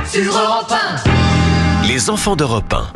sur Europe 1. Les enfants d'Europe 1.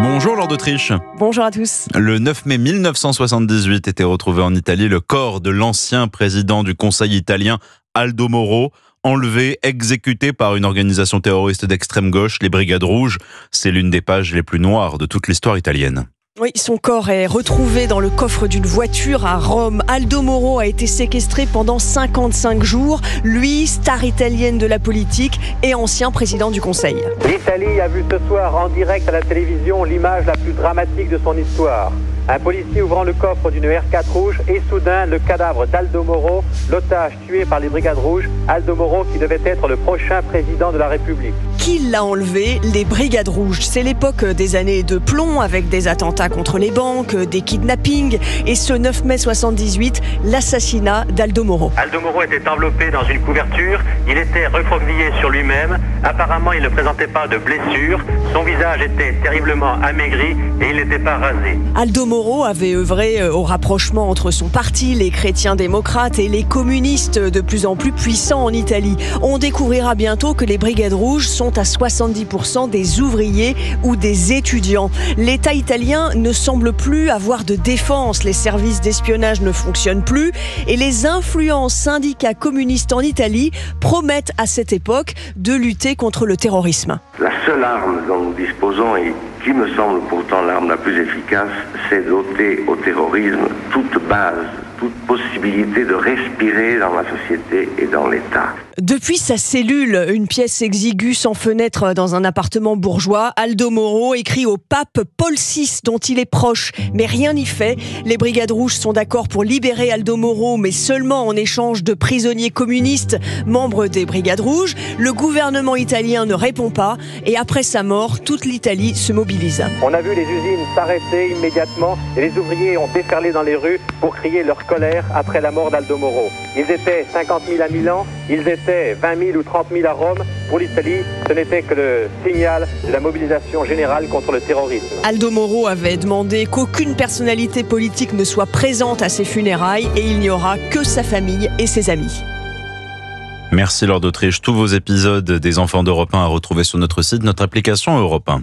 Bonjour Laure d'Autriche. Bonjour à tous. Le 9 mai 1978 était retrouvé en Italie le corps de l'ancien président du Conseil italien Aldo Moro, enlevé, exécuté par une organisation terroriste d'extrême gauche, les Brigades Rouges. C'est l'une des pages les plus noires de toute l'histoire italienne. Oui, son corps est retrouvé dans le coffre d'une voiture à Rome. Aldo Moro a été séquestré pendant 55 jours. Lui, star italienne de la politique et ancien président du Conseil. L'Italie a vu ce soir en direct à la télévision l'image la plus dramatique de son histoire. Un policier ouvrant le coffre d'une R4 rouge et soudain le cadavre d'Aldo Moro, l'otage tué par les Brigades Rouges, Aldo Moro qui devait être le prochain président de la République. Qui l'a enlevé? Les Brigades Rouges. C'est l'époque des années de plomb avec des attentats contre les banques, des kidnappings et ce 9 mai 78, l'assassinat d'Aldo Moro. Aldo Moro était enveloppé dans une couverture, il était recroquevillé sur lui-même, apparemment il ne présentait pas de blessure, son visage était terriblement amaigri et il n'était pas rasé. Aldo Moro avait œuvré au rapprochement entre son parti, les chrétiens démocrates et les communistes de plus en plus puissants en Italie. On découvrira bientôt que les Brigades Rouges sont à 70% des ouvriers ou des étudiants. L'État italien ne semble plus avoir de défense, les services d'espionnage ne fonctionnent plus et les influents syndicats communistes en Italie promettent à cette époque de lutter contre le terrorisme. La seule arme dont nous disposons et qui me semble pourtant l'arme la plus efficace, c'est d'ôter au terrorisme toute base, toute possibilité de respirer dans la société et dans l'État. Depuis sa cellule, une pièce exiguë sans fenêtre dans un appartement bourgeois, Aldo Moro écrit au pape Paul VI dont il est proche. Mais rien n'y fait. Les Brigades Rouges sont d'accord pour libérer Aldo Moro, mais seulement en échange de prisonniers communistes, membres des Brigades Rouges. Le gouvernement italien ne répond pas et après sa mort, toute l'Italie se mobilise. On a vu les usines s'arrêter immédiatement et les ouvriers ont déferlé dans les rues pour crier leur colère après la mort d'Aldo Moro. Ils étaient 50 000 à Milan, ils étaient 20 000 ou 30 000 à Rome. Pour l'Italie, ce n'était que le signal de la mobilisation générale contre le terrorisme. Aldo Moro avait demandé qu'aucune personnalité politique ne soit présente à ses funérailles et il n'y aura que sa famille et ses amis. Merci Laure d'Autriche. Tous vos épisodes des enfants d'Europe 1 à retrouver sur notre site, notre application Europe 1.